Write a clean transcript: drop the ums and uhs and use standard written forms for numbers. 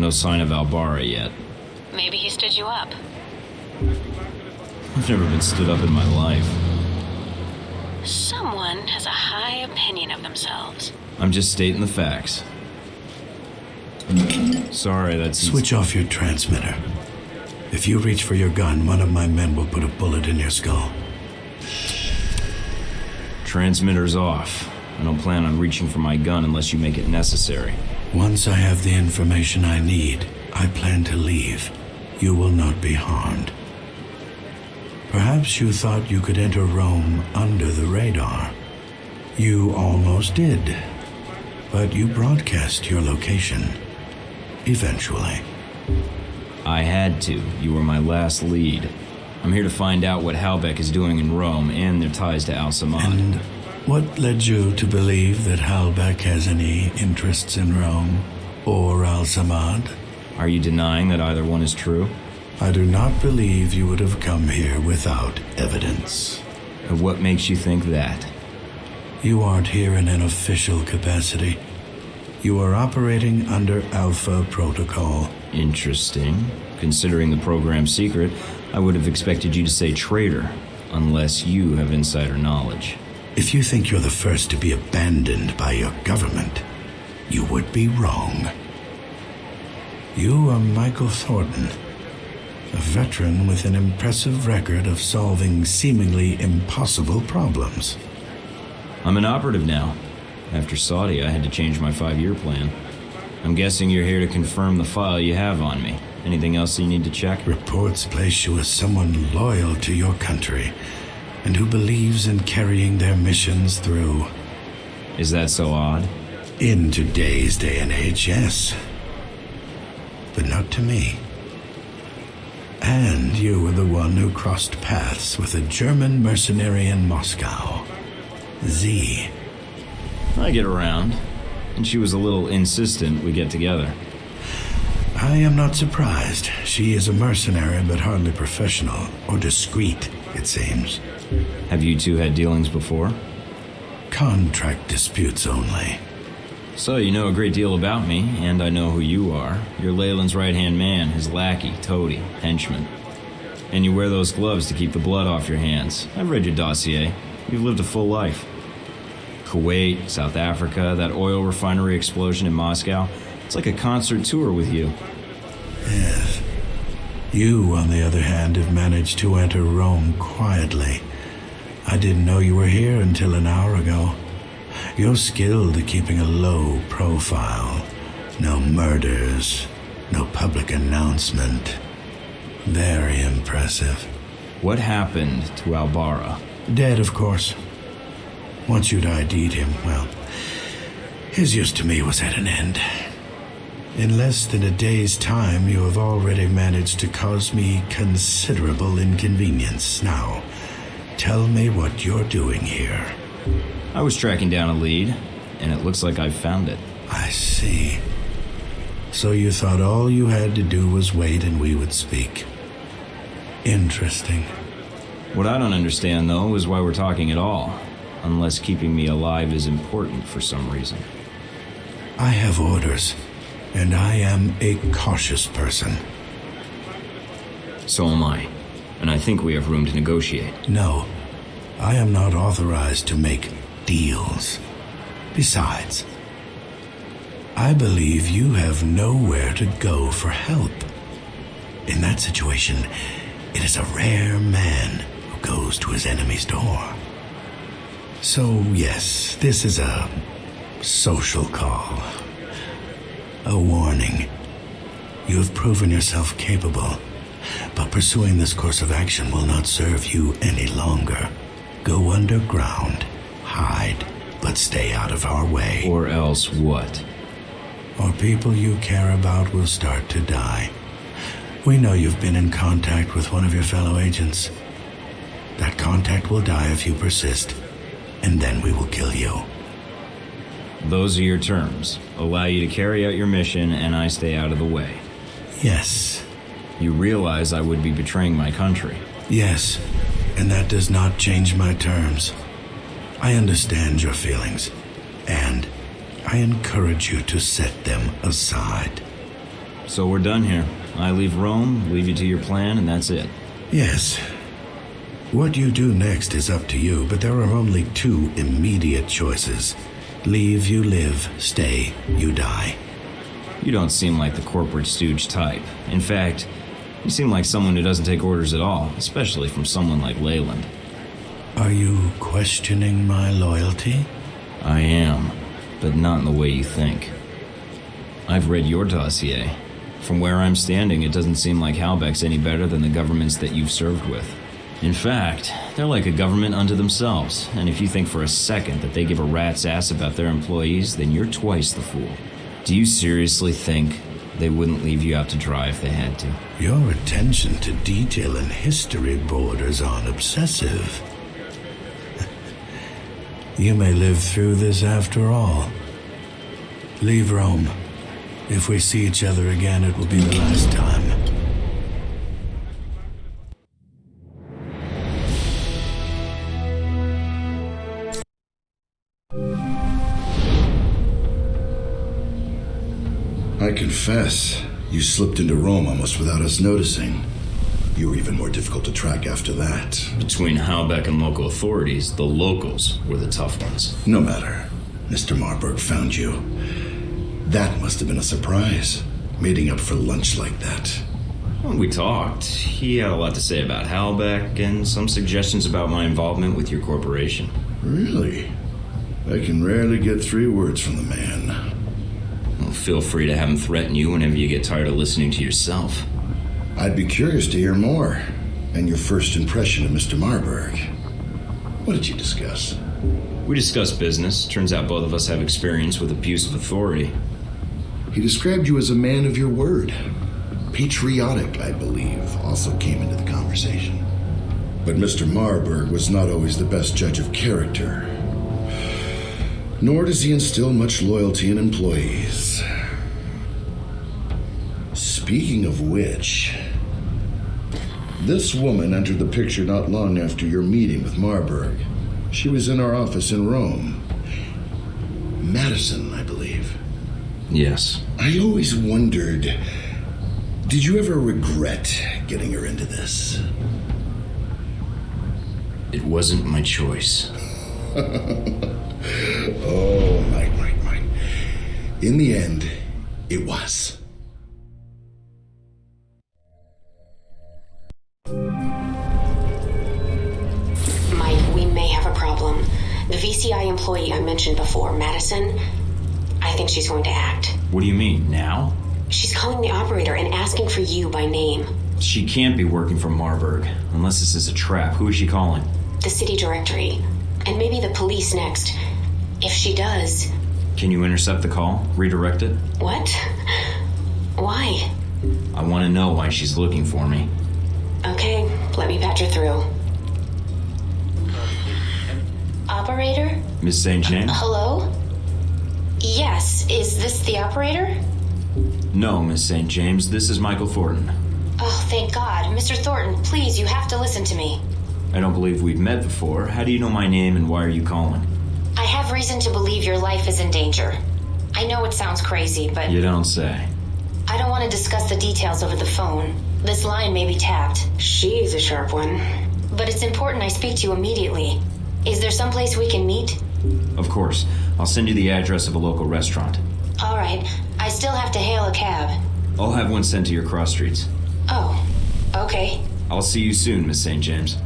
no sign of Bara yet. Maybe he stood you up. I've never been stood up in my life. Someone has a high opinion of themselves. I'm just stating the facts. Sorry, that's... Switch off your transmitter. If you reach for your gun, one of my men will put a bullet in your skull. Transmitter's off. I don't plan on reaching for my gun unless you make it necessary. Once I have the information I need, I plan to leave. You will not be harmed. Perhaps you thought you could enter Rome under the radar. You almost did. But you broadcast your location. Eventually. I had to. You were my last lead. I'm here to find out what Halbech is doing in Rome and their ties to Al-Samad. And what led you to believe that Halbech has any interests in Rome or Al-Samad? Are you denying that either one is true? I do not believe you would have come here without evidence. And what makes you think that? You aren't here in an official capacity. You are operating under Alpha Protocol. Interesting. Considering the program's secret, I would have expected you to say traitor, unless you have insider knowledge. If you think you're the first to be abandoned by your government, you would be wrong. You are Michael Thornton, a veteran with an impressive record of solving seemingly impossible problems. I'm an operative now. After Saudi, I had to change my 5-year plan. I'm guessing you're here to confirm the file you have on me. Anything else you need to check? Reports place you as someone loyal to your country and who believes in carrying their missions through. Is that so odd? In today's day and age, yes. But not to me. And you were the one who crossed paths with a German mercenary in Moscow. Z. I get around, and she was a little insistent we get together. I am not surprised. She is a mercenary, but hardly professional, or discreet, it seems. Have you two had dealings before? Contract disputes only. So you know a great deal about me, and I know who you are. You're Leyland's right-hand man, his lackey, toady, henchman. And you wear those gloves to keep the blood off your hands. I've read your dossier. You've lived a full life. Kuwait, South Africa, that oil refinery explosion in Moscow. It's like a concert tour with you. Yes. You, on the other hand, have managed to enter Rome quietly. I didn't know you were here until an hour ago. You're skilled at keeping a low profile. No murders, no public announcement. Very impressive. What happened to Bara? Dead, of course. Once you'd ID'd him, well, his use to me was at an end. In less than a day's time, you have already managed to cause me considerable inconvenience. Now, tell me what you're doing here. I was tracking down a lead, and it looks like I've found it. I see. So you thought all you had to do was wait and we would speak. Interesting. What I don't understand, though, is why we're talking at all. Unless keeping me alive is important for some reason. I have orders, and I am a cautious person. So am I, and I think we have room to negotiate. No, I am not authorized to make deals. Besides, I believe you have nowhere to go for help. In that situation, it is a rare man who goes to his enemy's door. So, yes, this is a social call. A warning. You have proven yourself capable, but pursuing this course of action will not serve you any longer. Go underground, hide, but stay out of our way. Or else what? Or people you care about will start to die. We know you've been in contact with one of your fellow agents. That contact will die if you persist, and then we will kill you. Those are your terms. Allow you to carry out your mission, and I stay out of the way. Yes. You realize I would be betraying my country. Yes, and that does not change my terms. I understand your feelings, and I encourage you to set them aside. So we're done here. I leave Rome, leave you to your plan, and that's it. Yes. What you do next is up to you, but there are only two immediate choices. Leave, you live. Stay, you die. You don't seem like the corporate stooge type. In fact, you seem like someone who doesn't take orders at all, especially from someone like Leyland. Are you questioning my loyalty? I am, but not in the way you think. I've read your dossier. From where I'm standing, it doesn't seem like Halbeck's any better than the governments that you've served with. In fact, they're like a government unto themselves, and if you think for a second that they give a rat's ass about their employees, then you're twice the fool. Do you seriously think they wouldn't leave you out to dry if they had to? Your attention to detail and history borders on obsessive. You may live through this after all. Leave Rome. If we see each other again, it will be the last time. I confess, you slipped into Rome almost without us noticing. You were even more difficult to track after that. Between Halbeck and local authorities, the locals were the tough ones. No matter. Mr. Marburg found you. That must have been a surprise, meeting up for lunch like that. When we talked, he had a lot to say about Halbeck and some suggestions about my involvement with your corporation. Really? I can rarely get 3 words from the man. Well, feel free to have him threaten you whenever you get tired of listening to yourself. I'd be curious to hear more, and your first impression of Mr. Marburg. What did you discuss? We discussed business. Turns out both of us have experience with abuse of authority. He described you as a man of your word. Patriotic, I believe, also came into the conversation. But Mr. Marburg was not always the best judge of character. Nor does he instill much loyalty in employees. Speaking of which, this woman entered the picture not long after your meeting with Marburg. She was in our office in Rome. Madison, I believe. Yes. I always wondered, did you ever regret getting her into this? It wasn't my choice. Oh, right. In the end, it was. Mike, we may have a problem. The VCI employee I mentioned before, Madison, I think she's going to act. What do you mean, now? She's calling the operator and asking for you by name. She can't be working for Marburg, unless this is a trap. Who is she calling? The city directory. And maybe the police next. If she does... Can you intercept the call? Redirect it? What? Why? I want to know why she's looking for me. Okay, let me patch her through. Operator? Miss St. James? Hello? Yes, is this the operator? No, Miss St. James. This is Michael Thornton. Oh, thank God. Mr. Thornton, please, you have to listen to me. I don't believe we've met before. How do you know my name and why are you calling? I have reason to believe your life is in danger. I know it sounds crazy, but... You don't say. I don't want to discuss the details over the phone. This line may be tapped. She's a sharp one. But it's important I speak to you immediately. Is there someplace we can meet? Of course. I'll send you the address of a local restaurant. All right. I still have to hail a cab. I'll have one sent to your cross streets. Oh, okay. I'll see you soon, Miss St. James.